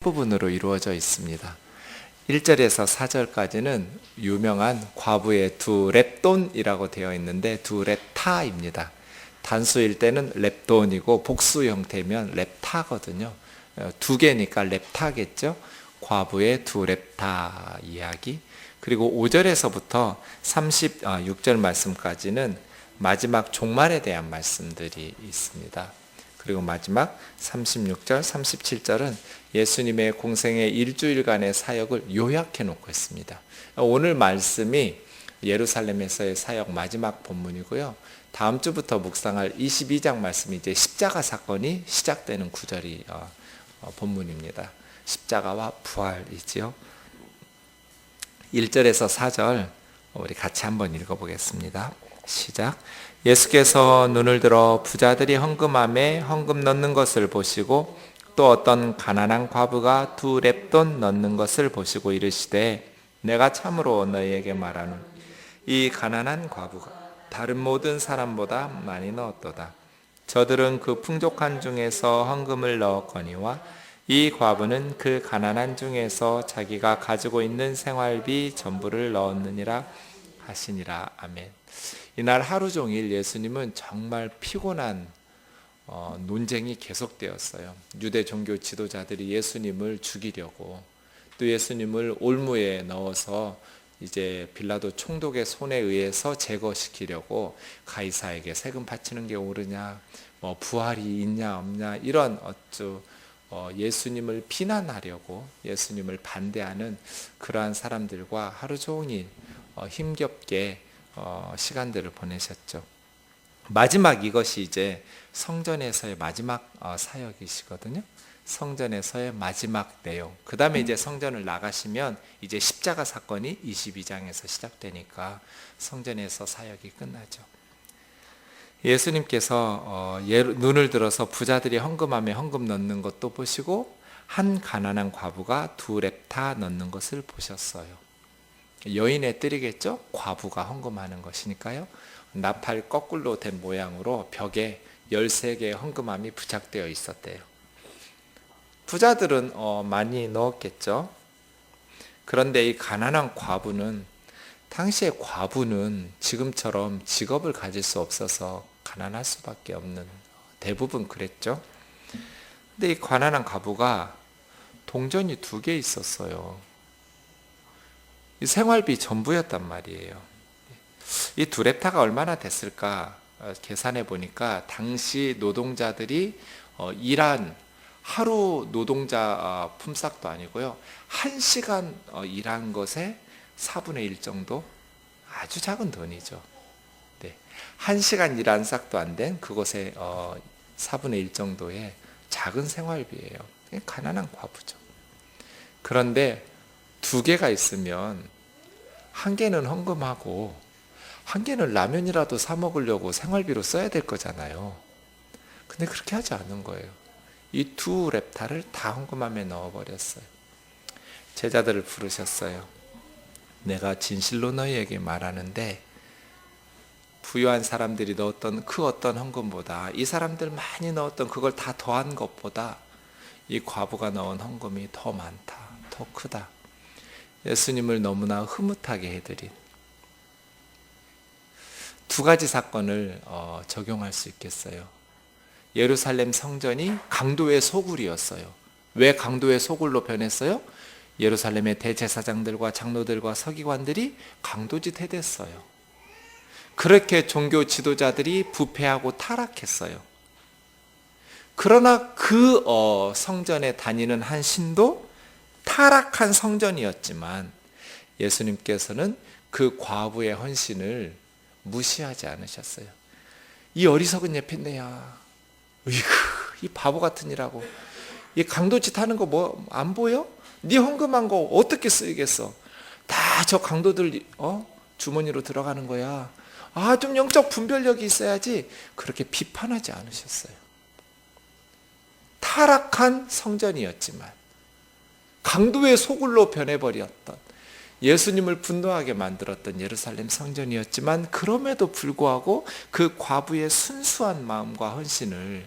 부분으로 이루어져 있습니다. 1절에서 4절까지는 유명한 과부의 두 렙돈이라고 되어 있는데 두 렙타입니다. 단수일 때는 렙돈이고 복수 형태면 렙타거든요. 두 개니까 렙타겠죠. 과부의 두 렙타 이야기. 그리고 5절에서부터 36절 말씀까지는 마지막 종말에 대한 말씀들이 있습니다. 그리고 마지막 36절, 37절은 예수님의 공생의 일주일간의 사역을 요약해 놓고 있습니다. 오늘 말씀이 예루살렘에서의 사역 마지막 본문이고요. 다음 주부터 묵상할 22장 말씀이 이제 십자가 사건이 시작되는 구절이 본문입니다. 십자가와 부활이지요. 1절에서 4절 우리 같이 한번 읽어보겠습니다. 시작. 예수께서 눈을 들어 부자들이 헌금함에 헌금 넣는 것을 보시고 또 어떤 가난한 과부가 두 렙돈 넣는 것을 보시고 이르시되 내가 참으로 너희에게 말하노니 이 가난한 과부가 다른 모든 사람보다 많이 넣었도다. 저들은 그 풍족한 중에서 헌금을 넣었거니와 이 과부는 그 가난한 중에서 자기가 가지고 있는 생활비 전부를 넣었느니라 하시니라. 아멘. 이날 하루 종일 예수님은 정말 피곤한 논쟁이 계속되었어요. 유대 종교 지도자들이 예수님을 죽이려고 또 예수님을 올무에 넣어서 이제 빌라도 총독의 손에 의해서 제거시키려고 가이사에게 세금 바치는 게 옳으냐, 부활이 있냐 없냐 이런 예수님을 비난하려고 예수님을 반대하는 그러한 사람들과 하루 종일 힘겹게 시간들을 보내셨죠. 마지막 이것이 이제 성전에서의 마지막 사역이시거든요. 성전에서의 마지막 내용. 그 다음에 이제 성전을 나가시면 이제 십자가 사건이 22장에서 시작되니까 성전에서 사역이 끝나죠. 예수님께서 눈을 들어서 부자들이 헌금함에 헌금 넣는 것도 보시고 한 가난한 과부가 두 렙타 넣는 것을 보셨어요. 여인의 뜰이겠죠? 과부가 헌금하는 것이니까요. 나팔 거꾸로 된 모양으로 벽에 13개의 헌금함이 부착되어 있었대요. 부자들은 많이 넣었겠죠. 그런데 이 가난한 과부는 당시에 과부는 지금처럼 직업을 가질 수 없어서 가난할 수밖에 없는 대부분 그랬죠. 근데 이 가난한 과부가 동전이 2개 있었어요. 이 생활비 전부였단 말이에요. 이 두 렙타가 얼마나 됐을까 계산해 보니까 당시 노동자들이 일한 하루 노동자 품삯도 아니고요. 1시간 일한 것에 4분의 1 정도? 아주 작은 돈이죠. 네. 1시간 일한 싹도 안 된 그것의 4분의 1 정도의 작은 생활비예요. 가난한 과부죠. 그런데 2개가 있으면 1개는 헌금하고 1개는 라면이라도 사 먹으려고 생활비로 써야 될 거잖아요. 근데 그렇게 하지 않은 거예요. 이 두 렙타를 다 헌금함에 넣어버렸어요. 제자들을 부르셨어요. 내가 진실로 너희에게 말하는데 부유한 사람들이 넣었던 그 어떤 헌금보다 이 사람들 많이 넣었던 그걸 다 더한 것보다 이 과부가 넣은 헌금이 더 많다, 더 크다. 예수님을 너무나 흐뭇하게 해드린 2가지 사건을 적용할 수 있겠어요. 예루살렘 성전이 강도의 소굴이었어요. 왜 강도의 소굴로 변했어요? 예루살렘의 대제사장들과 장로들과 서기관들이 강도짓 해댔어요. 그렇게 종교 지도자들이 부패하고 타락했어요. 그러나 그 성전에 다니는 한 신도 타락한 성전이었지만 예수님께서는 그 과부의 헌신을 무시하지 않으셨어요. 이 어리석은 예편네야, 이 바보 같은 이라고, 이 강도짓 하는 거 뭐 안 보여? 네 헌금한 거 어떻게 쓰이겠어? 다 저 강도들 주머니로 들어가는 거야. 좀 영적 분별력이 있어야지. 그렇게 비판하지 않으셨어요. 타락한 성전이었지만 강도의 소굴로 변해버렸던 예수님을 분노하게 만들었던 예루살렘 성전이었지만 그럼에도 불구하고 그 과부의 순수한 마음과 헌신을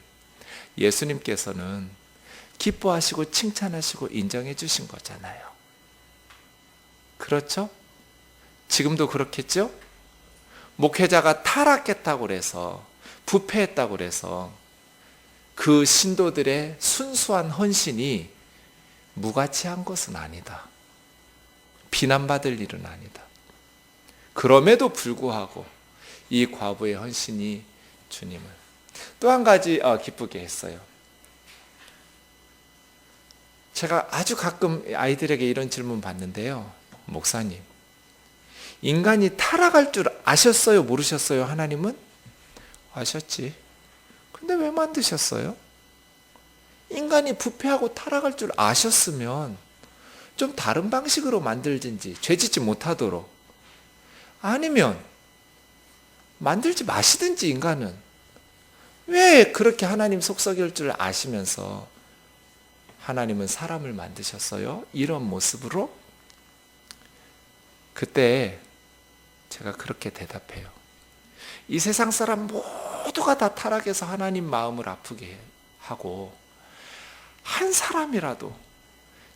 예수님께서는 기뻐하시고 칭찬하시고 인정해 주신 거잖아요. 그렇죠? 지금도 그렇겠죠? 목회자가 타락했다고 그래서, 부패했다고 그래서 그 신도들의 순수한 헌신이 무가치한 것은 아니다. 비난받을 일은 아니다. 그럼에도 불구하고 이 과부의 헌신이 주님을 또 한 가지 기쁘게 했어요. 제가 아주 가끔 아이들에게 이런 질문 받는데요. 목사님, 인간이 타락할 줄 아셨어요? 모르셨어요? 하나님은? 아셨지. 근데 왜 만드셨어요? 인간이 부패하고 타락할 줄 아셨으면 좀 다른 방식으로 만들든지, 죄짓지 못하도록, 아니면 만들지 마시든지. 인간은 왜 그렇게 하나님 속썩일 줄 아시면서 하나님은 사람을 만드셨어요? 이런 모습으로? 그때 제가 그렇게 대답해요. 이 세상 사람 모두가 다 타락해서 하나님 마음을 아프게 하고, 한 사람이라도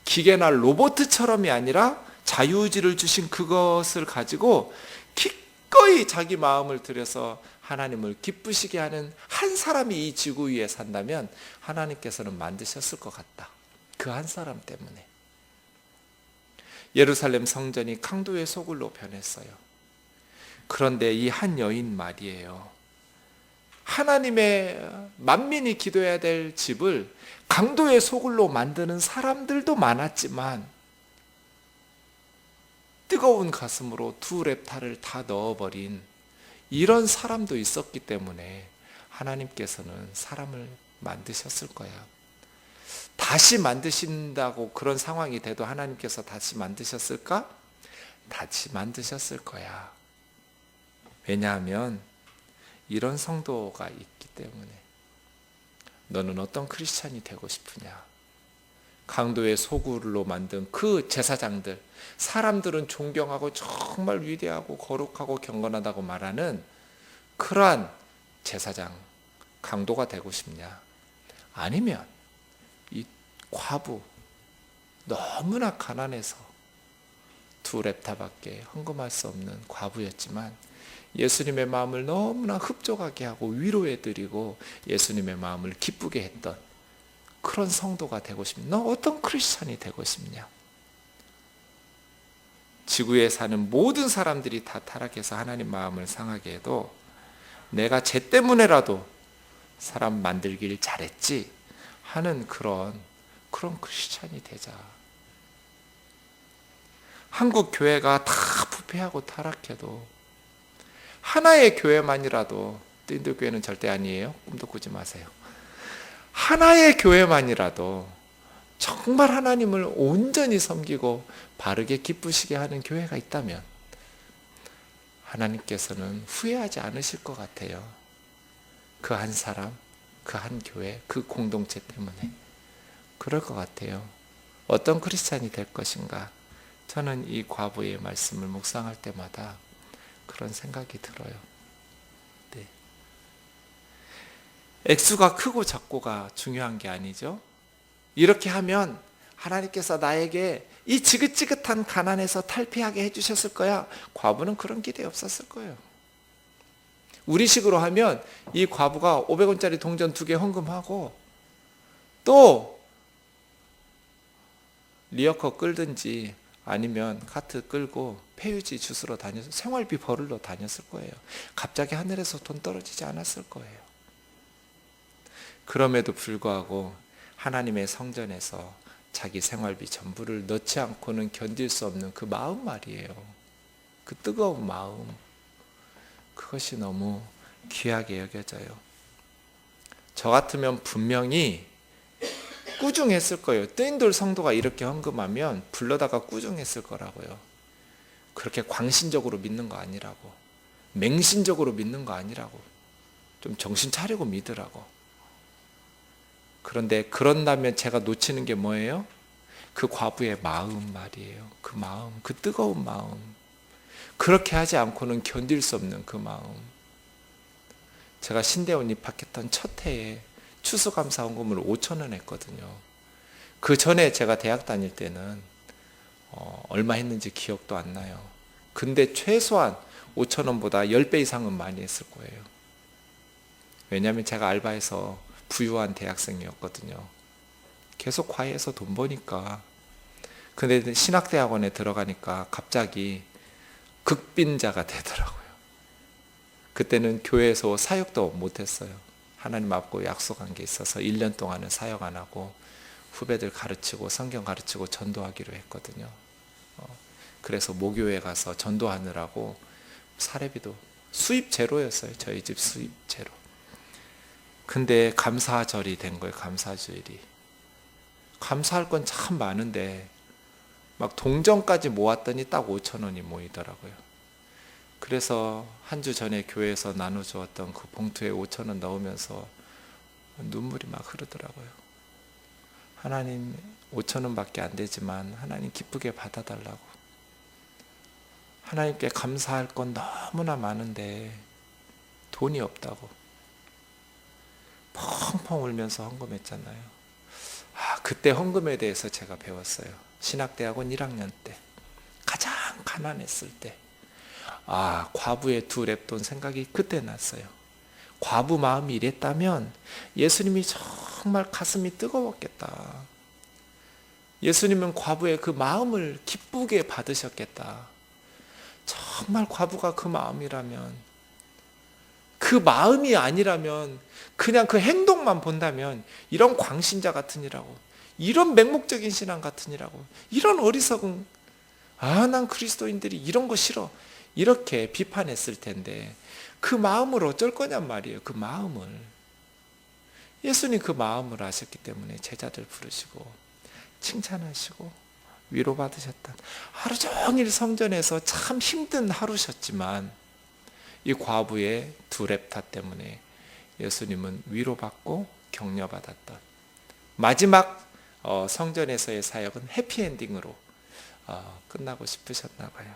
기계나 로봇처럼이 아니라 자유의지를 주신 그것을 가지고 기꺼이 자기 마음을 들여서 하나님을 기쁘시게 하는 한 사람이 이 지구 위에 산다면 하나님께서는 만드셨을 것 같다. 그 한 사람 때문에. 예루살렘 성전이 강도의 소굴로 변했어요. 그런데 이 한 여인 말이에요. 하나님의 만민이 기도해야 될 집을 강도의 소굴로 만드는 사람들도 많았지만 뜨거운 가슴으로 두 렙타를 다 넣어버린 이런 사람도 있었기 때문에 하나님께서는 사람을 만드셨을 거야. 다시 만드신다고 그런 상황이 돼도 하나님께서 다시 만드셨을까? 다시 만드셨을 거야. 왜냐하면 이런 성도가 있기 때문에. 너는 어떤 크리스찬이 되고 싶으냐? 강도의 소굴로 만든 그 제사장들, 사람들은 존경하고 정말 위대하고 거룩하고 경건하다고 말하는 그러한 제사장, 강도가 되고 싶냐? 아니면 이 과부, 너무나 가난해서 두 렙타밖에 헌금할 수 없는 과부였지만 예수님의 마음을 너무나 흡족하게 하고 위로해드리고 예수님의 마음을 기쁘게 했던 그런 성도가 되고 싶냐? 너 어떤 크리스찬이 되고 싶냐? 지구에 사는 모든 사람들이 다 타락해서 하나님 마음을 상하게 해도 내가 쟤 때문에라도 사람 만들길 잘했지 하는 그런 크리스찬이 되자. 한국 교회가 다 부패하고 타락해도 하나의 교회만이라도, 뜨인들 교회는 절대 아니에요. 꿈도 꾸지 마세요. 하나의 교회만이라도 정말 하나님을 온전히 섬기고 바르게 기쁘시게 하는 교회가 있다면 하나님께서는 후회하지 않으실 것 같아요. 그 한 사람, 그 한 교회, 그 공동체 때문에. 그럴 것 같아요. 어떤 크리스찬이 될 것인가? 저는 이 과부의 말씀을 묵상할 때마다 그런 생각이 들어요. 네. 액수가 크고 작고가 중요한 게 아니죠. 이렇게 하면 하나님께서 나에게 이 지긋지긋한 가난에서 탈피하게 해주셨을 거야. 과부는 그런 기대 없었을 거예요. 우리식으로 하면 이 과부가 500원짜리 동전 2개 헌금하고 또 리어커 끌든지 아니면 카트 끌고 폐유지 주스러 다녀서 생활비 벌으러 다녔을 거예요. 갑자기 하늘에서 돈 떨어지지 않았을 거예요. 그럼에도 불구하고 하나님의 성전에서 자기 생활비 전부를 넣지 않고는 견딜 수 없는 그 마음 말이에요. 그 뜨거운 마음, 그것이 너무 귀하게 여겨져요. 저 같으면 분명히 꾸중했을 거예요. 뜨인돌 성도가 이렇게 헌금하면 불러다가 꾸중했을 거라고요. 그렇게 광신적으로 믿는 거 아니라고, 맹신적으로 믿는 거 아니라고, 좀 정신 차리고 믿으라고. 그런데 그런다면 제가 놓치는 게 뭐예요? 그 과부의 마음 말이에요. 그 마음, 그 뜨거운 마음. 그렇게 하지 않고는 견딜 수 없는 그 마음. 제가 신대원 입학했던 첫 해에 추수감사 헌금을 5,000원 했거든요. 그 전에 제가 대학 다닐 때는 얼마 했는지 기억도 안 나요. 근데 최소한 5천 원보다 10배 이상은 많이 했을 거예요. 왜냐하면 제가 알바해서 부유한 대학생이었거든요. 계속 과외해서 돈 버니까. 근데 신학대학원에 들어가니까 갑자기 극빈자가 되더라고요. 그때는 교회에서 사역도 못했어요. 하나님 앞고 약속한 게 있어서 1년 동안은 사역 안 하고 후배들 가르치고 성경 가르치고 전도하기로 했거든요. 그래서 모교에 가서 전도하느라고 사례비도 수입 제로였어요. 저희 집 수입 제로. 근데 감사절이 된 거예요. 감사주일이. 감사할 건 참 많은데 막 동전까지 모았더니 딱 5천 원이 모이더라고요. 그래서 한 주 전에 교회에서 나눠주었던 그 봉투에 5천 원 넣으면서 눈물이 막 흐르더라고요. 하나님 5천 원밖에 안 되지만 하나님 기쁘게 받아달라고. 하나님께 감사할 건 너무나 많은데 돈이 없다고 펑펑 울면서 헌금했잖아요. 그때 헌금에 대해서 제가 배웠어요. 신학대학원 1학년 때 가장 가난했을 때 과부의 두 랩돈 생각이 그때 났어요. 과부 마음이 이랬다면 예수님이 정말 가슴이 뜨거웠겠다. 예수님은 과부의 그 마음을 기쁘게 받으셨겠다. 정말 과부가 그 마음이라면, 그 마음이 아니라면 그냥 그 행동만 본다면 이런 광신자 같으니라고, 이런 맹목적인 신앙 같으니라고, 이런 어리석은 난 그리스도인들이 이런 거 싫어 이렇게 비판했을 텐데 그 마음을 어쩔 거냔 말이에요. 그 마음을. 예수님 그 마음을 아셨기 때문에 제자들 부르시고 칭찬하시고 위로받으셨다. 하루 종일 성전에서 참 힘든 하루셨지만 이 과부의 두 랩타 때문에 예수님은 위로받고 격려받았던 마지막 성전에서의 사역은 해피엔딩으로 끝나고 싶으셨나 봐요.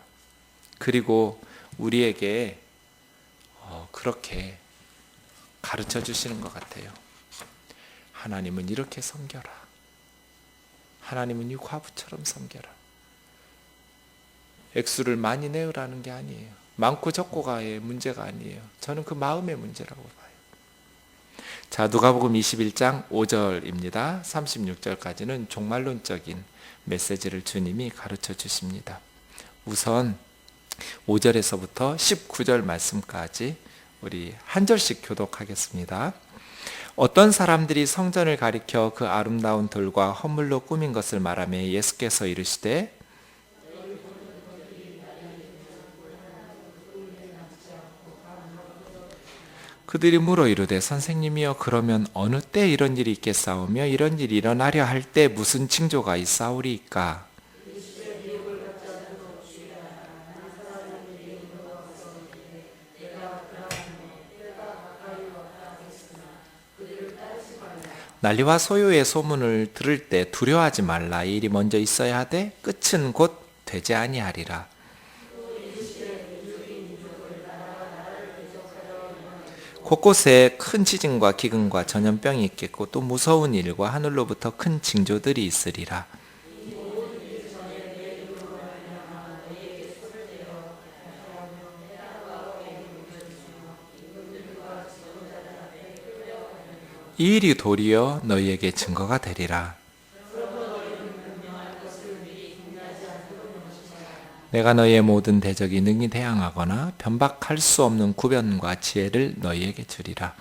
그리고 우리에게 그렇게 가르쳐 주시는 것 같아요. 하나님은 이렇게 섬겨라. 하나님은 이 과부처럼 섬겨라. 액수를 많이 내으라는 게 아니에요. 많고 적고가의 문제가 아니에요. 저는 그 마음의 문제라고 봐요. 자, 누가복음 21장 5절입니다. 36절까지는 종말론적인 메시지를 주님이 가르쳐 주십니다. 우선 5절에서부터 19절 말씀까지 우리 한 절씩 교독하겠습니다. 어떤 사람들이 성전을 가리켜 그 아름다운 돌과 허물로 꾸민 것을 말하며 예수께서 이르시되 그들이 물어 이르되 선생님이여 그러면 어느 때 이런 일이 있겠사오며 이런 일이 일어나려 할 때 무슨 징조가 있사오리이까? 난리와 소요의 소문을 들을 때 두려워하지 말라. 이 일이 먼저 있어야 하되 끝은 곧 되지 아니하리라. 곳곳에 큰 지진과 기근과 전염병이 있겠고 또 무서운 일과 하늘로부터 큰 징조들이 있으리라. 이 일이 도리어 너희에게 증거가 되리라. 내가 너희의 모든 대적이 능히 대항하거나 변박할 수 없는 구변과 지혜를 너희에게 주리라.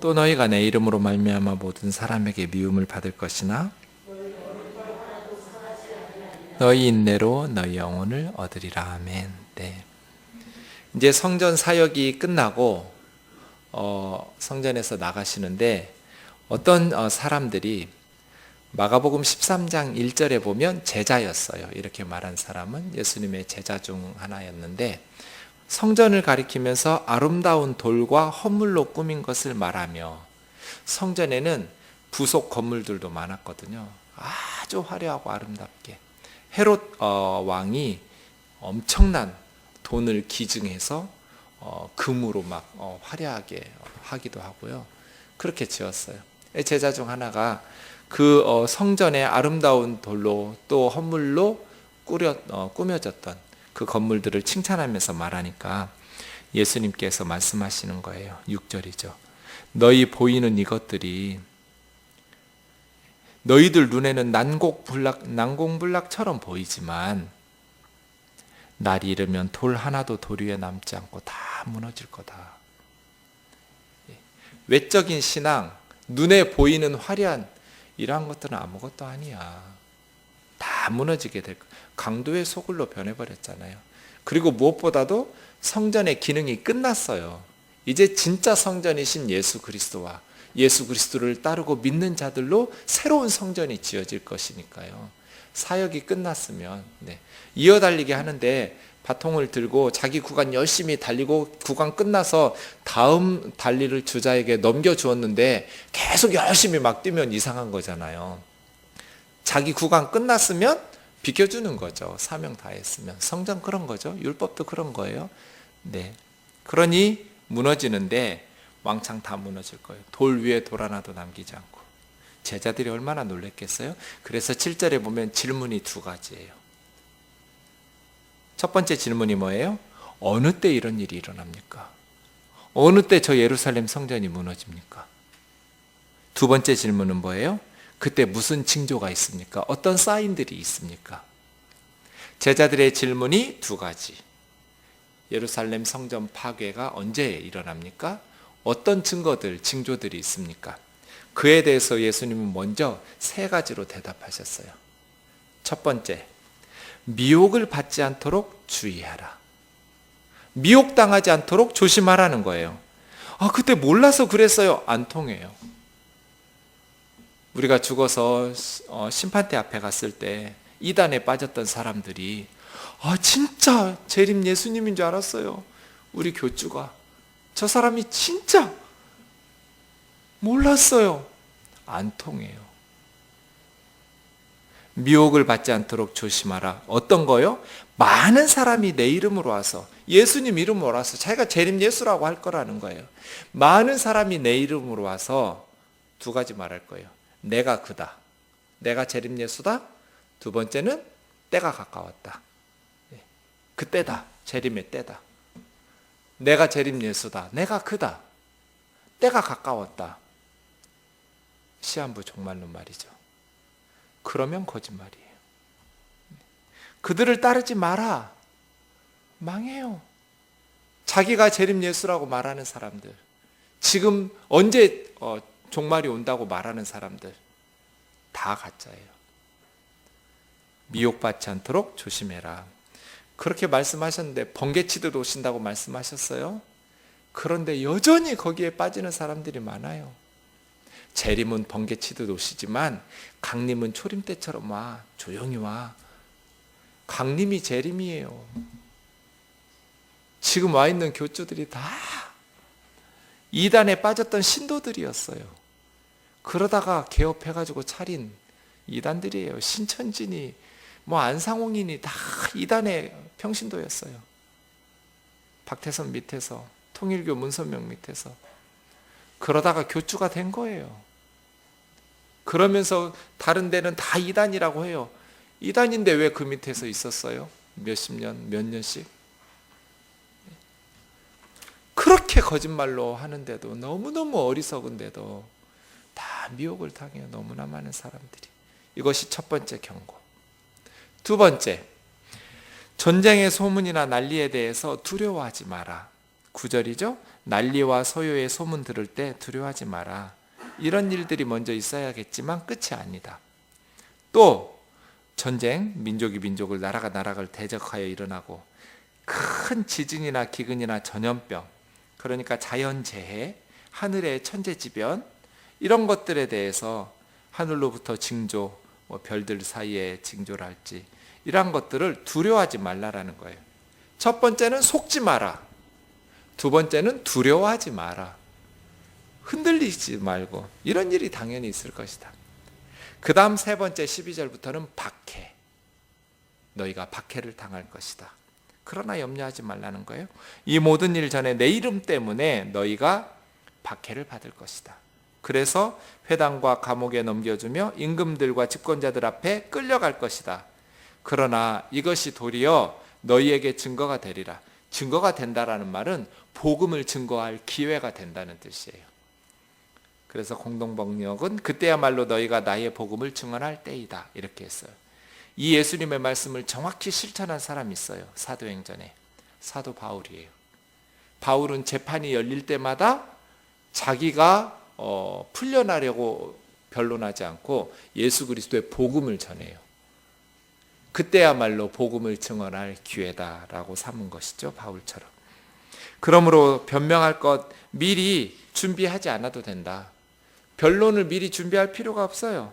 또 너희가 내 이름으로 말미암아 모든 사람에게 미움을 받을 것이나 너희 인내로 너희 영혼을 얻으리라. 아멘. 네. 이제 성전 사역이 끝나고 성전에서 나가시는데 어떤 사람들이 마가복음 13장 1절에 보면 제자였어요. 이렇게 말한 사람은 예수님의 제자 중 하나였는데 성전을 가리키면서 아름다운 돌과 허물로 꾸민 것을 말하며 성전에는 부속 건물들도 많았거든요. 아주 화려하고 아름답게. 헤롯 왕이 엄청난 돈을 기증해서 금으로 막 화려하게 하기도 하고요. 그렇게 지었어요. 제자 중 하나가 그 성전의 아름다운 돌로 또 헌물로 꾸며졌던 그 건물들을 칭찬하면서 말하니까 예수님께서 말씀하시는 거예요. 6절이죠. 너희 보이는 이것들이 너희들 눈에는 난공불락처럼 보이지만 날이 이르면 돌 하나도 돌 위에 남지 않고 다 무너질 거다. 외적인 신앙, 눈에 보이는 화려한 이러한 것들은 아무것도 아니야. 다 무너지게 될 거야. 강도의 소굴로 변해버렸잖아요. 그리고 무엇보다도 성전의 기능이 끝났어요. 이제 진짜 성전이신 예수 그리스도와 예수 그리스도를 따르고 믿는 자들로 새로운 성전이 지어질 것이니까요. 사역이 끝났으면 이어달리게 하는데 바통을 들고 자기 구간 열심히 달리고 구간 끝나서 다음 달릴 주자에게 넘겨주었는데 계속 열심히 막 뛰면 이상한 거잖아요. 자기 구간 끝났으면 비켜주는 거죠. 사명 다했으면. 성전 그런 거죠. 율법도 그런 거예요. 그러니 무너지는데 왕창 다 무너질 거예요. 돌 위에 돌 하나도 남기지 않고. 제자들이 얼마나 놀랬겠어요? 그래서 7절에 보면 질문이 두 가지예요. 첫 번째 질문이 뭐예요? 어느 때 이런 일이 일어납니까? 어느 때 저 예루살렘 성전이 무너집니까? 두 번째 질문은 뭐예요? 그때 무슨 징조가 있습니까? 어떤 사인들이 있습니까? 제자들의 질문이 두 가지. 예루살렘 성전 파괴가 언제 일어납니까? 어떤 증거들, 징조들이 있습니까? 그에 대해서 예수님은 먼저 세 가지로 대답하셨어요. 첫 번째, 미혹을 받지 않도록 주의하라. 미혹당하지 않도록 조심하라는 거예요. 그때 몰라서 그랬어요. 안 통해요. 우리가 죽어서 심판대 앞에 갔을 때 이단에 빠졌던 사람들이 진짜 재림 예수님인 줄 알았어요. 우리 교주가. 저 사람이 진짜 몰랐어요. 안 통해요. 미혹을 받지 않도록 조심하라. 어떤 거요? 많은 사람이 내 이름으로 와서 예수님 이름으로 와서 자기가 재림 예수라고 할 거라는 거예요. 많은 사람이 내 이름으로 와서 두 가지 말할 거예요. 내가 그다. 내가 재림 예수다. 두 번째는 때가 가까웠다. 그 때다. 재림의 때다. 내가 재림 예수다. 내가 그다. 때가 가까웠다. 시한부 종말론 말이죠. 그러면 거짓말이에요. 그들을 따르지 마라. 망해요. 자기가 재림 예수라고 말하는 사람들, 지금 언제 종말이 온다고 말하는 사람들 다 가짜예요. 미혹받지 않도록 조심해라. 그렇게 말씀하셨는데 번개치듯 오신다고 말씀하셨어요. 그런데 여전히 거기에 빠지는 사람들이 많아요. 재림은 번개치듯 오시지만 강림은 초림 때처럼 와. 조용히 와. 강림이 재림이에요. 지금 와 있는 교주들이 다 이단에 빠졌던 신도들이었어요. 그러다가 개업해가지고 차린 이단들이에요. 신천진이 안상홍인이 다 이단의 평신도였어요. 박태선 밑에서, 통일교 문선명 밑에서. 그러다가 교주가 된 거예요. 그러면서 다른 데는 다 이단이라고 해요. 이단인데 왜 그 밑에서 있었어요? 몇십 년, 몇 년씩? 그렇게 거짓말로 하는데도, 너무너무 어리석은데도 다 미혹을 당해요. 너무나 많은 사람들이. 이것이 첫 번째 경고. 두 번째, 전쟁의 소문이나 난리에 대해서 두려워하지 마라. 9절이죠? 난리와 소요의 소문 들을 때 두려워하지 마라. 이런 일들이 먼저 있어야겠지만 끝이 아니다. 또 전쟁, 민족이 민족을, 나라가 나라를 대적하여 일어나고 큰 지진이나 기근이나 전염병, 그러니까 자연재해, 하늘의 천재지변, 이런 것들에 대해서 하늘로부터 징조, 별들 사이에 징조랄지 이러한 것들을 두려워하지 말라라는 거예요. 첫 번째는 속지 마라. 두 번째는 두려워하지 마라. 흔들리지 말고. 이런 일이 당연히 있을 것이다. 그 다음 세 번째 12절부터는 박해. 너희가 박해를 당할 것이다. 그러나 염려하지 말라는 거예요. 이 모든 일 전에 내 이름 때문에 너희가 박해를 받을 것이다. 그래서 회당과 감옥에 넘겨주며 임금들과 집권자들 앞에 끌려갈 것이다. 그러나 이것이 도리어 너희에게 증거가 되리라. 증거가 된다라는 말은 복음을 증거할 기회가 된다는 뜻이에요. 그래서 공동번역은 그때야말로 너희가 나의 복음을 증언할 때이다 이렇게 했어요. 이 예수님의 말씀을 정확히 실천한 사람이 있어요. 사도행전에 사도 바울이에요. 바울은 재판이 열릴 때마다 자기가 풀려나려고 변론하지 않고 예수 그리스도의 복음을 전해요. 그때야말로 복음을 증언할 기회다라고 삼은 것이죠. 바울처럼. 그러므로 변명할 것 미리 준비하지 않아도 된다. 변론을 미리 준비할 필요가 없어요.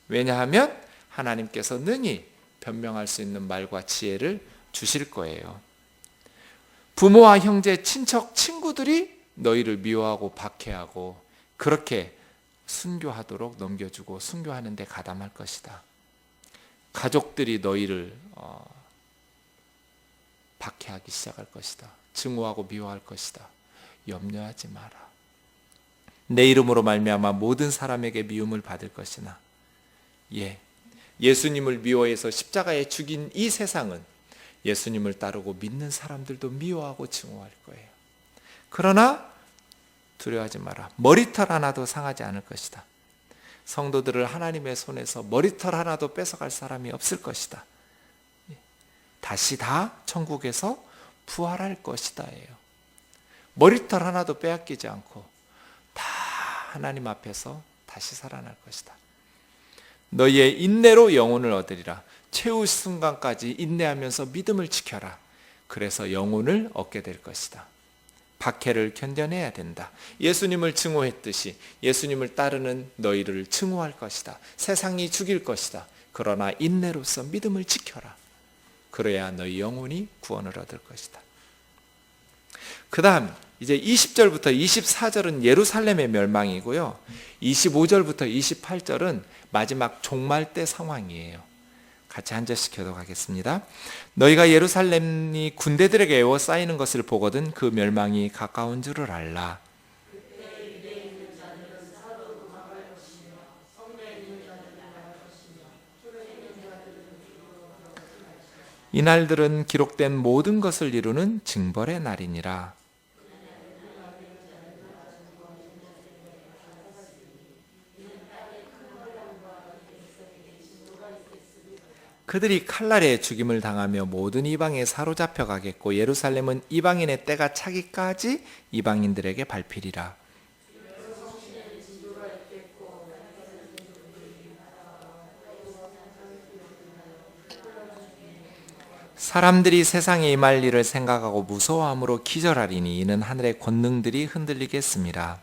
왜냐하면 하나님께서 능히 변명할 수 있는 말과 지혜를 주실 거예요. 부모와 형제, 친척, 친구들이 너희를 미워하고 박해하고 그렇게 순교하도록 넘겨주고 순교하는 데 가담할 것이다. 가족들이 너희를 박해하기 시작할 것이다. 증오하고 미워할 것이다. 염려하지 마라. 내 이름으로 말미암아 모든 사람에게 미움을 받을 것이나 예수님을 미워해서 십자가에 죽인 이 세상은 예수님을 따르고 믿는 사람들도 미워하고 증오할 거예요. 그러나 두려워하지 마라. 머리털 하나도 상하지 않을 것이다. 성도들을 하나님의 손에서 머리털 하나도 뺏어갈 사람이 없을 것이다. 다시 다 천국에서 부활할 것이다예요. 머리털 하나도 빼앗기지 않고 다 하나님 앞에서 다시 살아날 것이다. 너희의 인내로 영혼을 얻으리라. 최후 순간까지 인내하면서 믿음을 지켜라. 그래서 영혼을 얻게 될 것이다. 박해를 견뎌내야 된다. 예수님을 증오했듯이 예수님을 따르는 너희를 증오할 것이다. 세상이 죽일 것이다. 그러나 인내로서 믿음을 지켜라. 그래야 너희 영혼이 구원을 얻을 것이다. 그 다음 이제 20절부터 24절은 예루살렘의 멸망이고요. 25절부터 28절은 마지막 종말 때 상황이에요. 같이 한 절씩 교독하겠습니다. 너희가 예루살렘이 군대들에게 에워싸이는 것을 보거든 그 멸망이 가까운 줄을 알라. 이날들은 기록된 모든 것을 이루는 징벌의 날이니라. 그들이 칼날에 죽임을 당하며 모든 이방에 사로잡혀 가겠고 예루살렘은 이방인의 때가 차기까지 이방인들에게 밟히리라. 사람들이 세상에 임할 일을 생각하고 무서워함으로 기절하리니 이는 하늘의 권능들이 흔들리겠습니다.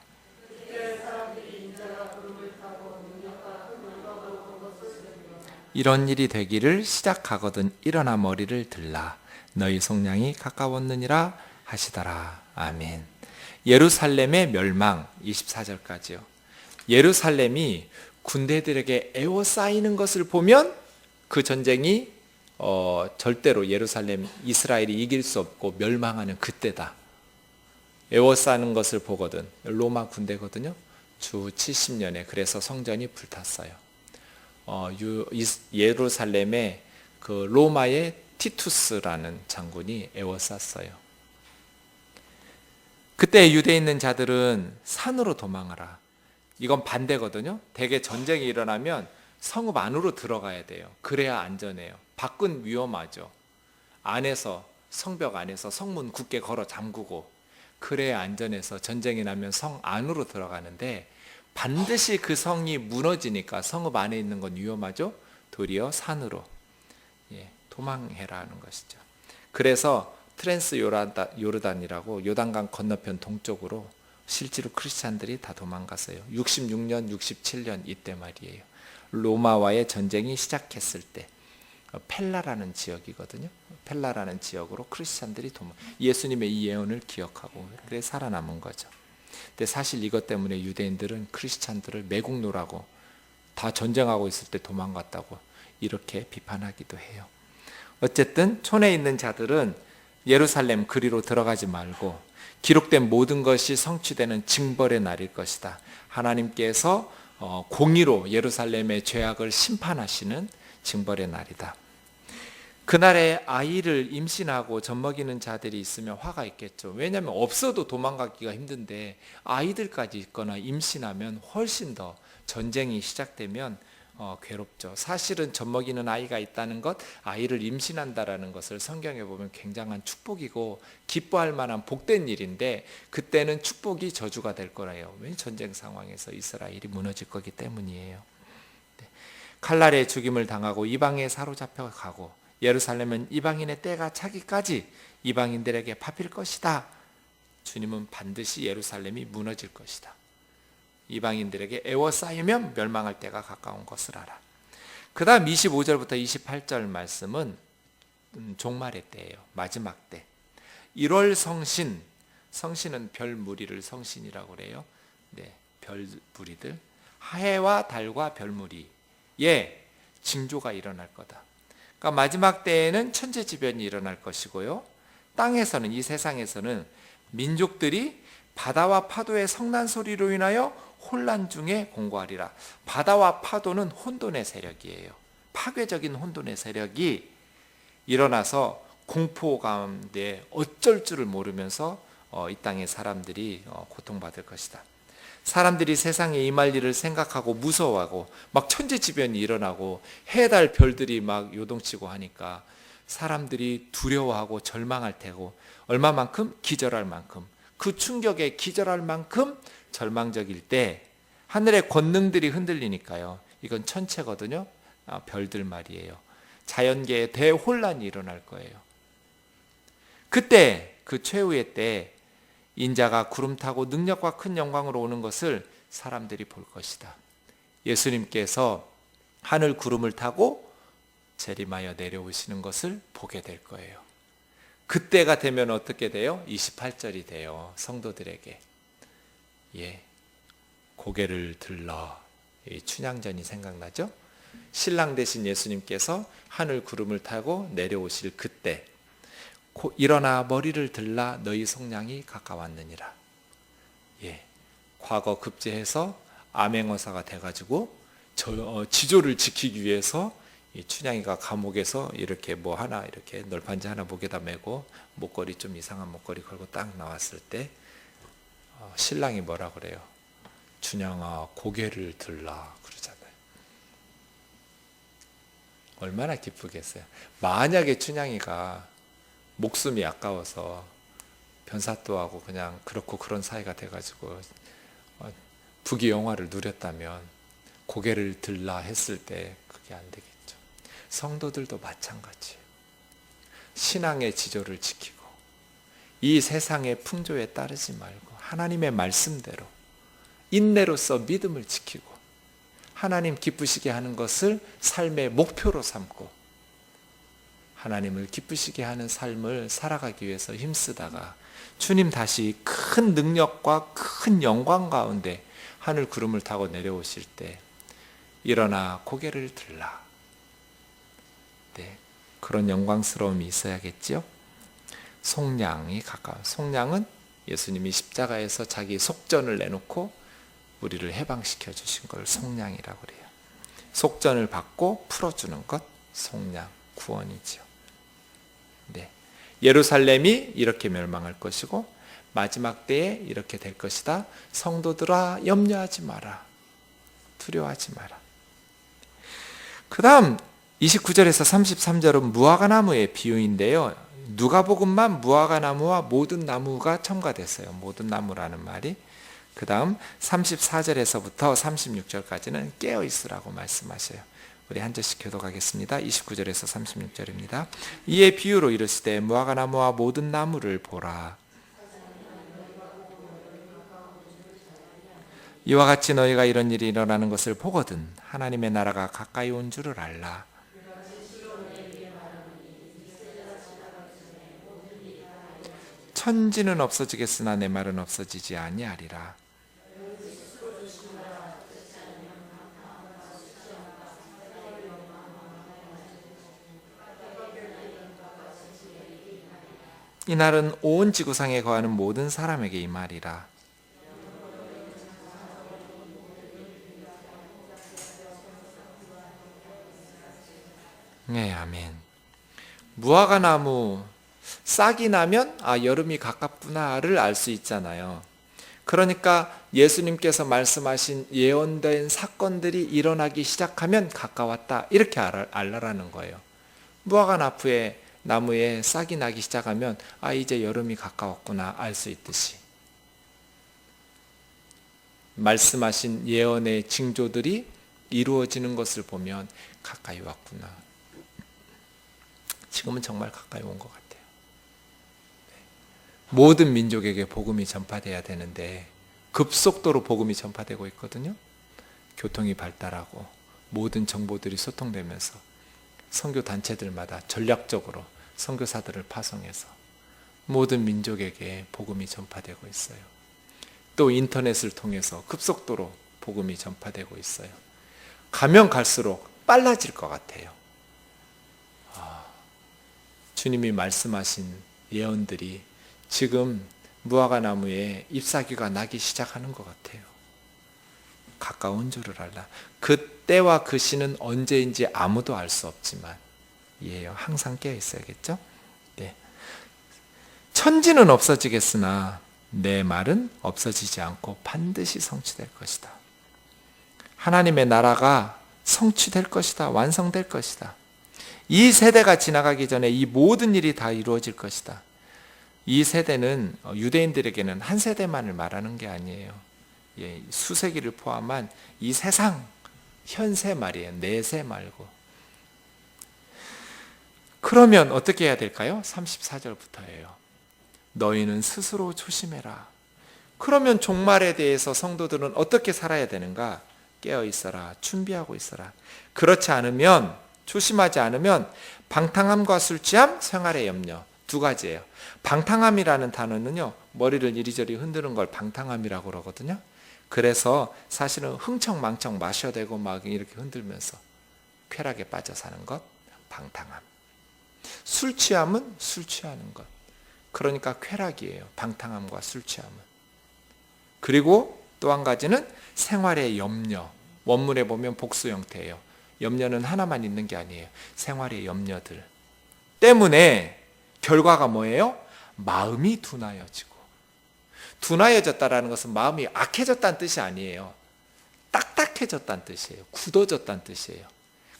이런 일이 되기를 시작하거든 일어나 머리를 들라. 너희 속량이 가까웠느니라 하시더라. 아멘. 예루살렘의 멸망 24절까지요. 예루살렘이 군대들에게 에워싸이는 것을 보면 그 전쟁이 절대로 예루살렘 이스라엘이 이길 수 없고 멸망하는 그때다. 에워싸는 것을 보거든. 로마 군대거든요. 주 70년에 그래서 성전이 불탔어요. 예루살렘에 그 로마의 티투스라는 장군이 에워쌌어요. 그때 유대에 있는 자들은 산으로 도망하라. 이건 반대거든요. 대개 전쟁이 일어나면 성읍 안으로 들어가야 돼요. 그래야 안전해요. 밖은 위험하죠. 안에서 성벽 안에서 성문 굳게 걸어 잠그고 그래야 안전해서 전쟁이 나면 성 안으로 들어가는데 반드시 그 성이 무너지니까 성읍 안에 있는 건 위험하죠. 도리어 산으로 도망해라는 것이죠. 그래서 트랜스 요르단이라고 요단강 건너편 동쪽으로 실제로 크리스찬들이 다 도망갔어요. 66년, 67년 이때 말이에요. 로마와의 전쟁이 시작했을 때 펠라라는 지역이거든요. 펠라라는 지역으로 크리스찬들이 예수님의 이 예언을 기억하고 그래 살아남은 거죠. 근데 사실 이것 때문에 유대인들은 크리스찬들을 매국노라고 다 전쟁하고 있을 때 도망갔다고 이렇게 비판하기도 해요. 어쨌든 촌에 있는 자들은 예루살렘 그리로 들어가지 말고 기록된 모든 것이 성취되는 징벌의 날일 것이다. 하나님께서 공의로 예루살렘의 죄악을 심판하시는 징벌의 날이다. 그날에 아이를 임신하고 젖먹이는 자들이 있으면 화가 있겠죠. 왜냐하면 없어도 도망가기가 힘든데 아이들까지 있거나 임신하면 훨씬 더 전쟁이 시작되면 괴롭죠. 사실은 젖먹이는 아이가 있다는 것, 아이를 임신한다라는 것을 성경에 보면 굉장한 축복이고 기뻐할 만한 복된 일인데 그때는 축복이 저주가 될 거라요. 왜? 전쟁 상황에서 이스라엘이 무너질 거기 때문이에요. 칼날에 죽임을 당하고 이방에 사로잡혀 가고 예루살렘은 이방인의 때가 차기까지 이방인들에게 밟힐 것이다. 주님은 반드시 예루살렘이 무너질 것이다. 이방인들에게 애워싸이면 멸망할 때가 가까운 것을 알아. 그 다음 25절부터 28절 말씀은 종말의 때예요. 마지막 때. 1월 성신, 성신은 별 무리를 성신이라고 그래요. 네, 별 무리들. 해와 달과 별 무리에 징조가 일어날 거다. 그러니까 마지막 때에는 천재지변이 일어날 것이고요. 땅에서는, 이 세상에서는 민족들이 바다와 파도의 성난 소리로 인하여 혼란 중에 공고하리라. 바다와 파도는 혼돈의 세력이에요. 파괴적인 혼돈의 세력이 일어나서 공포 가운데 어쩔 줄을 모르면서 이 땅의 사람들이 고통받을 것이다. 사람들이 세상에 임할 일을 생각하고 무서워하고 막 천재지변이 일어나고 해달 별들이 막 요동치고 하니까 사람들이 두려워하고 절망할 테고 얼마만큼? 기절할 만큼. 그 충격에 기절할 만큼 절망적일 때 하늘의 권능들이 흔들리니까요. 이건 천체거든요. 별들 말이에요. 자연계에 대혼란이 일어날 거예요. 그때 그 최후의 때 인자가 구름 타고 능력과 큰 영광으로 오는 것을 사람들이 볼 것이다. 예수님께서 하늘 구름을 타고 재림하여 내려오시는 것을 보게 될 거예요. 그때가 되면 어떻게 돼요? 28절이 돼요. 성도들에게. 고개를 들러. 이 춘향전이 생각나죠? 신랑 되신 예수님께서 하늘 구름을 타고 내려오실 그때 일어나 머리를 들라 너희 속량이 가까웠느니라. 과거 급제해서 암행어사가 돼가지고 지조를 지키기 위해서 이 춘향이가 감옥에서 이렇게 뭐 하나 이렇게 널판지 하나 목에다 메고 목걸이 좀 이상한 목걸이 걸고 딱 나왔을 때 신랑이 뭐라 그래요? 춘향아 고개를 들라 그러잖아요. 얼마나 기쁘겠어요. 만약에 춘향이가 목숨이 아까워서 변사또하고 그냥 그렇고 그런 사이가 돼가지고 부귀영화를 누렸다면 고개를 들라 했을 때 그게 안 되겠죠. 성도들도 마찬가지예요. 신앙의 지조를 지키고 이 세상의 풍조에 따르지 말고 하나님의 말씀대로 인내로서 믿음을 지키고 하나님 기쁘시게 하는 것을 삶의 목표로 삼고 하나님을 기쁘시게 하는 삶을 살아가기 위해서 힘쓰다가 주님 다시 큰 능력과 큰 영광 가운데 하늘 구름을 타고 내려오실 때 일어나 고개를 들라. 네, 그런 영광스러움이 있어야겠죠. 속량이 가까워. 속량은 예수님이 십자가에서 자기 속전을 내놓고 우리를 해방시켜 주신 걸 속량이라고 그래요. 속전을 받고 풀어주는 것, 속량, 구원이죠. 네, 예루살렘이 이렇게 멸망할 것이고 마지막 때에 이렇게 될 것이다. 성도들아 염려하지 마라. 두려워하지 마라. 그 다음 29절에서 33절은 무화과나무의 비유인데요. 누가복음만 무화과나무와 모든 나무가 첨가됐어요. 모든 나무라는 말이. 그 다음 34절에서부터 36절까지는 깨어있으라고 말씀하셔요. 우리 한 절씩 교독하겠습니다. 29절에서 36절입니다. 이에 비유로 이르시되 무화과나무와 모든 나무를 보라. 이와 같이 너희가 이런 일이 일어나는 것을 보거든 하나님의 나라가 가까이 온 줄을 알라. 천지는 없어지겠으나 내 말은 없어지지 아니하리라. 이날은 온 지구상에 거하는 모든 사람에게 임하리라. 네, 아멘. 무화과 나무 싹이 나면 여름이 가깝구나를 알 수 있잖아요. 그러니까 예수님께서 말씀하신 예언된 사건들이 일어나기 시작하면 가까웠다, 이렇게 알라라는 거예요. 무화과 나무에 싹이 나기 시작하면 이제 여름이 가까웠구나 알 수 있듯이, 말씀하신 예언의 징조들이 이루어지는 것을 보면 가까이 왔구나, 지금은 정말 가까이 온 것 같아요. 모든 민족에게 복음이 전파돼야 되는데 급속도로 복음이 전파되고 있거든요. 교통이 발달하고 모든 정보들이 소통되면서 선교 단체들마다 전략적으로 선교사들을 파송해서 모든 민족에게 복음이 전파되고 있어요. 또 인터넷을 통해서 급속도로 복음이 전파되고 있어요. 가면 갈수록 빨라질 것 같아요. 주님이 말씀하신 예언들이 지금 무화과 나무에 잎사귀가 나기 시작하는 것 같아요. 가까운 줄을 알라. 그때와 그 시는 언제인지 아무도 알 수 없지만 항상 깨어 있어야겠죠? 네. 천지는 없어지겠으나 내 말은 없어지지 않고 반드시 성취될 것이다. 하나님의 나라가 성취될 것이다. 완성될 것이다. 이 세대가 지나가기 전에 이 모든 일이 다 이루어질 것이다. 이 세대는 유대인들에게는 한 세대만을 말하는 게 아니에요. 수세기를 포함한 이 세상, 현세 말이에요. 내세 말고. 그러면 어떻게 해야 될까요? 34절부터예요. 너희는 스스로 조심해라. 그러면 종말에 대해서 성도들은 어떻게 살아야 되는가? 깨어 있어라. 준비하고 있어라. 그렇지 않으면, 조심하지 않으면 방탕함과 술 취함, 생활의 염려, 두 가지예요. 방탕함이라는 단어는요, 머리를 이리저리 흔드는 걸 방탕함이라고 그러거든요. 그래서 사실은 흥청망청 마셔대고 막 이렇게 흔들면서 쾌락에 빠져 사는 것, 방탕함. 술 취함은 술 취하는 것. 그러니까 쾌락이에요. 방탕함과 술 취함은. 그리고 또 한 가지는 생활의 염려. 원문에 보면 복수 형태예요. 염려는 하나만 있는 게 아니에요. 생활의 염려들 때문에 결과가 뭐예요? 마음이 둔하여지고. 둔하여졌다라는 것은 마음이 악해졌다는 뜻이 아니에요. 딱딱해졌다는 뜻이에요. 굳어졌다는 뜻이에요.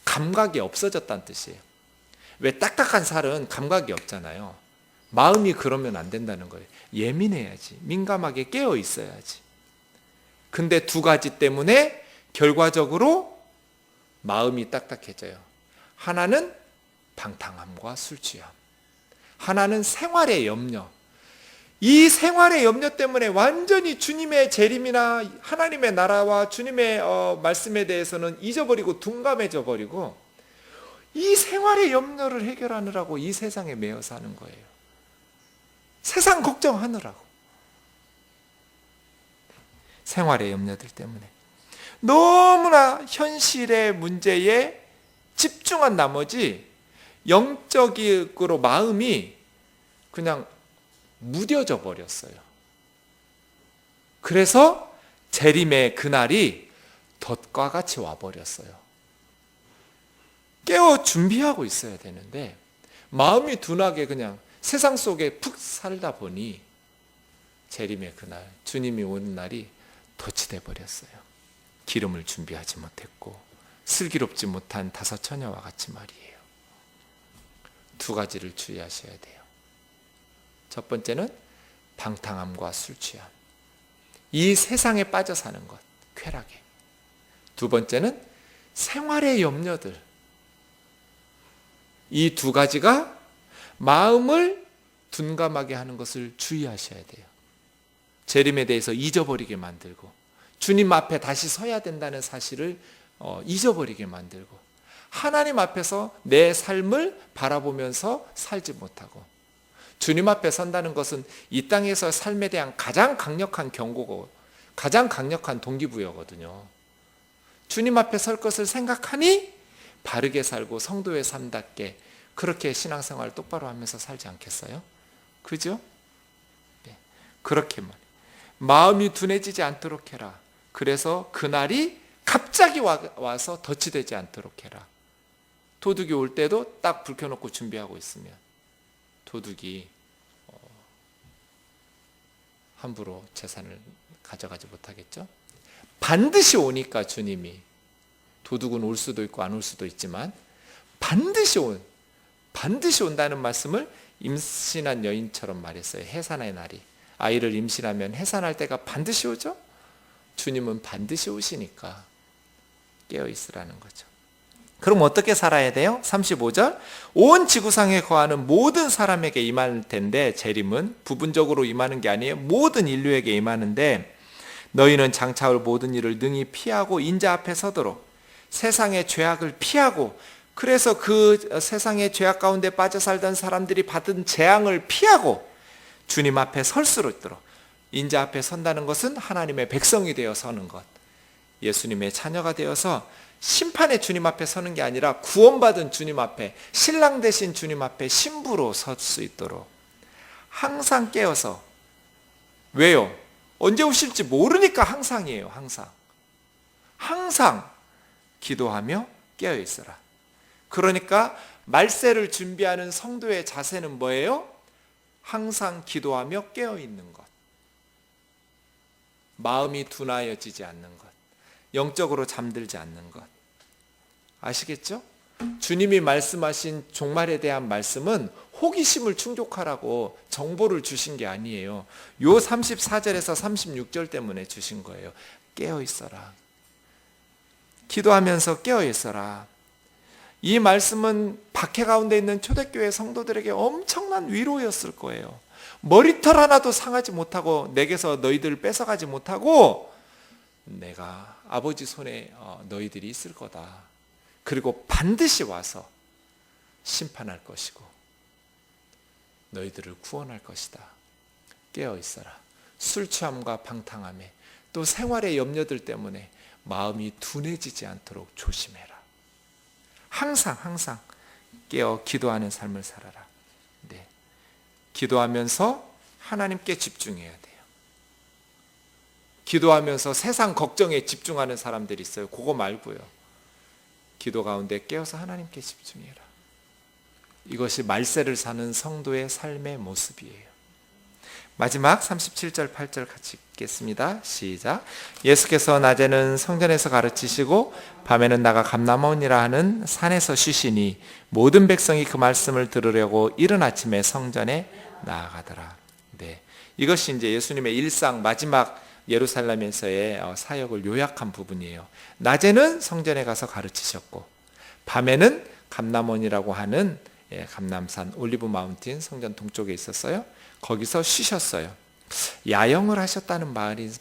감각이 없어졌다는 뜻이에요. 왜 딱딱한 살은 감각이 없잖아요. 마음이 그러면 안 된다는 거예요. 예민해야지. 민감하게 깨어 있어야지. 근데 두 가지 때문에 결과적으로 마음이 딱딱해져요. 하나는 방탕함과 술 취함. 하나는 생활의 염려. 이 생활의 염려 때문에 완전히 주님의 재림이나 하나님의 나라와 주님의 말씀에 대해서는 잊어버리고 둔감해져 버리고 이 생활의 염려를 해결하느라고 이 세상에 매여 사는 거예요. 세상 걱정하느라고. 생활의 염려들 때문에 너무나 현실의 문제에 집중한 나머지 영적으로 마음이 그냥 무뎌져 버렸어요. 그래서 재림의 그날이 덫과 같이 와버렸어요. 깨어 준비하고 있어야 되는데 마음이 둔하게 그냥 세상 속에 푹 살다 보니 재림의 그날, 주님이 오는 날이 덫이 돼 버렸어요. 기름을 준비하지 못했고 슬기롭지 못한 다섯 처녀와 같이 말이에요. 두 가지를 주의하셔야 돼요. 첫 번째는 방탕함과 술 취함. 이 세상에 빠져 사는 것, 쾌락에. 두 번째는 생활의 염려들. 이 두 가지가 마음을 둔감하게 하는 것을 주의하셔야 돼요. 재림에 대해서 잊어버리게 만들고 주님 앞에 다시 서야 된다는 사실을 잊어버리게 만들고 하나님 앞에서 내 삶을 바라보면서 살지 못하고 주님 앞에 선다는 것은 이 땅에서 삶에 대한 가장 강력한 경고고 가장 강력한 동기부여거든요. 주님 앞에 설 것을 생각하니 바르게 살고 성도의 삶답게 그렇게 신앙생활을 똑바로 하면서 살지 않겠어요? 그죠? 네. 그렇게 말해. 마음이 둔해지지 않도록 해라. 그래서 그날이 갑자기 와서 덫이 되지 않도록 해라. 도둑이 올 때도 딱 불 켜놓고 준비하고 있으면 도둑이 함부로 재산을 가져가지 못하겠죠. 반드시 오니까 주님이, 도둑은 올 수도 있고 안 올 수도 있지만 반드시 온다는 말씀을 임신한 여인처럼 말했어요. 해산의 날이, 아이를 임신하면 해산할 때가 반드시 오죠. 주님은 반드시 오시니까 깨어 있으라는 거죠. 그럼 어떻게 살아야 돼요? 35절, 온 지구상에 거하는 모든 사람에게 임할 텐데, 재림은 부분적으로 임하는 게 아니에요. 모든 인류에게 임하는데, 너희는 장차올 모든 일을 능히 피하고 인자 앞에 서도록 세상의 죄악을 피하고, 그래서 그 세상의 죄악 가운데 빠져 살던 사람들이 받은 재앙을 피하고 주님 앞에 설 수 있도록. 인자 앞에 선다는 것은 하나님의 백성이 되어 서는 것, 예수님의 자녀가 되어서 심판의 주님 앞에 서는 게 아니라 구원받은 주님 앞에, 신랑 되신 주님 앞에 신부로 설 수 있도록 항상 깨어서. 왜요? 언제 오실지 모르니까 항상이에요. 항상 기도하며 깨어 있어라. 그러니까 말세를 준비하는 성도의 자세는 뭐예요? 항상 기도하며 깨어 있는 것, 마음이 둔하여지지 않는 것, 영적으로 잠들지 않는 것. 아시겠죠? 주님이 말씀하신 종말에 대한 말씀은 호기심을 충족하라고 정보를 주신 게 아니에요. 요 34절에서 36절 때문에 주신 거예요. 깨어 있어라. 기도하면서 깨어 있어라. 이 말씀은 박해 가운데 있는 초대교회 성도들에게 엄청난 위로였을 거예요. 머리털 하나도 상하지 못하고 내게서 너희들을 뺏어가지 못하고 내가 아버지 손에 너희들이 있을 거다. 그리고 반드시 와서 심판할 것이고 너희들을 구원할 것이다. 깨어 있어라. 술 취함과 방탕함에 또 생활의 염려들 때문에 마음이 둔해지지 않도록 조심해라. 항상 깨어 기도하는 삶을 살아라. 네. 기도하면서 하나님께 집중해야 돼요. 기도하면서 세상 걱정에 집중하는 사람들이 있어요. 그거 말고요. 기도 가운데 깨어서 하나님께 집중해라. 이것이 말세를 사는 성도의 삶의 모습이에요. 마지막 37절 8절 같이 읽겠습니다. 시작. 예수께서 낮에는 성전에서 가르치시고 밤에는 나가 감람원이라 하는 산에서 쉬시니 모든 백성이 그 말씀을 들으려고 이른 아침에 성전에 나아가더라. 네, 이것이 이제 예수님의 일상 마지막 예루살렘에서의 사역을 요약한 부분이에요. 낮에는 성전에 가서 가르치셨고 밤에는 감람원이라고 하는 감람산 올리브 마운틴 성전 동쪽에 있었어요. 거기서 쉬셨어요. 야영을 하셨다는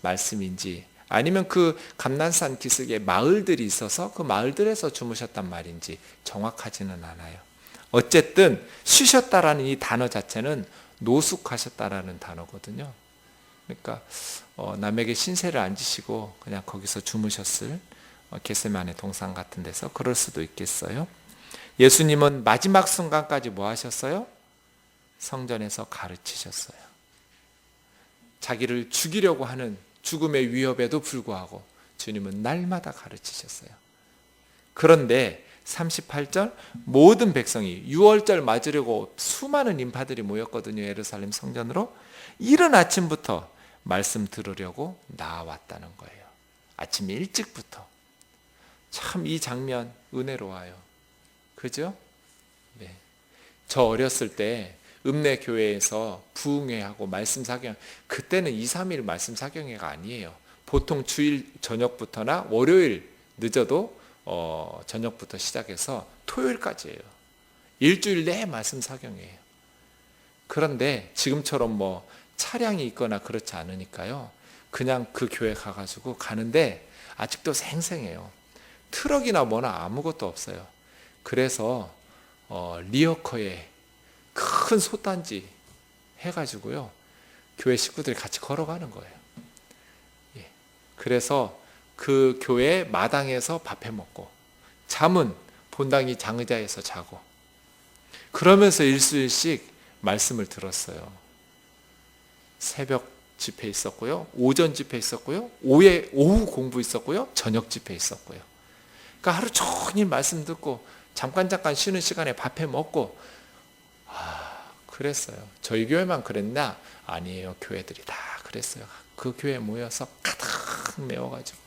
말씀인지 아니면 그 감람산 기슭에 마을들이 있어서 그 마을들에서 주무셨단 말인지 정확하지는 않아요. 어쨌든 쉬셨다라는 이 단어 자체는 노숙하셨다라는 단어거든요. 그러니까 남에게 신세를 안 지시고 그냥 거기서 주무셨을 겟세마네 동산 같은 데서 그럴 수도 있겠어요. 예수님은 마지막 순간까지 뭐 하셨어요? 성전에서 가르치셨어요. 자기를 죽이려고 하는 죽음의 위협에도 불구하고 주님은 날마다 가르치셨어요. 그런데 38절 모든 백성이 유월절 맞으려고 수많은 인파들이 모였거든요. 예루살렘 성전으로. 이른 아침부터 말씀 들으려고 나왔다는 거예요. 아침 일찍부터. 참 이 장면 은혜로워요. 그죠? 네. 저 어렸을 때 읍내 교회에서 부흥회하고 말씀 사경, 그때는 2, 3일 말씀 사경회가 아니에요. 보통 주일 저녁부터나 월요일 늦어도 저녁부터 시작해서 토요일까지예요. 일주일 내에 말씀 사경회예요. 그런데 지금처럼 뭐 차량이 있거나 그렇지 않으니까요. 그냥 그 교회 가가지고 가는데 아직도 생생해요. 트럭이나 뭐나 아무것도 없어요. 그래서 리어커에 큰 솥단지 해가지고요. 교회 식구들이 같이 걸어가는 거예요. 예. 그래서 그 교회 마당에서 밥 해먹고 잠은 본당이 장의자에서 자고 그러면서 일수일씩 말씀을 들었어요. 새벽 집회 있었고요. 오전 집회 있었고요. 오후 공부 있었고요. 저녁 집회 있었고요. 그러니까 하루 종일 말씀 듣고 잠깐 쉬는 시간에 밥해 먹고 그랬어요. 저희 교회만 그랬나? 아니에요. 교회들이 다 그랬어요. 그 교회에 모여서 가득 메워가지고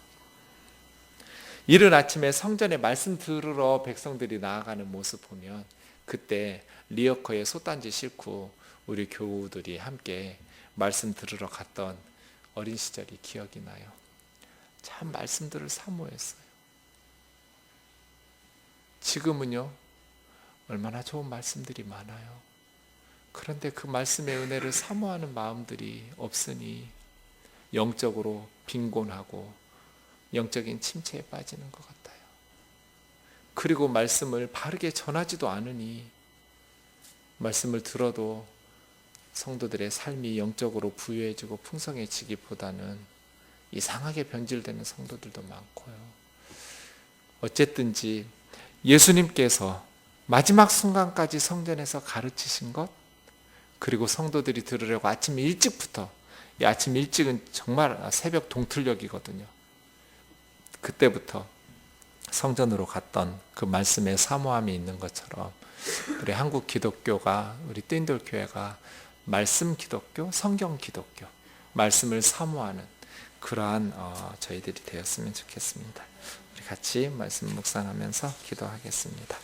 이른 아침에 성전에 말씀 들으러 백성들이 나아가는 모습 보면 그때 리어커에 솥단지 싣고 우리 교우들이 함께 말씀 들으러 갔던 어린 시절이 기억이 나요. 참 말씀들을 사모했어요. 지금은요, 얼마나 좋은 말씀들이 많아요. 그런데 그 말씀의 은혜를 사모하는 마음들이 없으니 영적으로 빈곤하고 영적인 침체에 빠지는 것 같아요. 그리고 말씀을 바르게 전하지도 않으니 말씀을 들어도 성도들의 삶이 영적으로 부유해지고 풍성해지기보다는 이상하게 변질되는 성도들도 많고요. 어쨌든지 예수님께서 마지막 순간까지 성전에서 가르치신 것, 그리고 성도들이 들으려고 아침 일찍부터, 이 아침 일찍은 정말 새벽 동틀녘이거든요. 그때부터 성전으로 갔던 그 말씀에 사모함이 있는 것처럼 우리 한국 기독교가, 우리 띠인돌 교회가 말씀 기독교, 성경 기독교, 말씀을 사모하는 그러한 저희들이 되었으면 좋겠습니다. 우리 같이 말씀 묵상하면서 기도하겠습니다.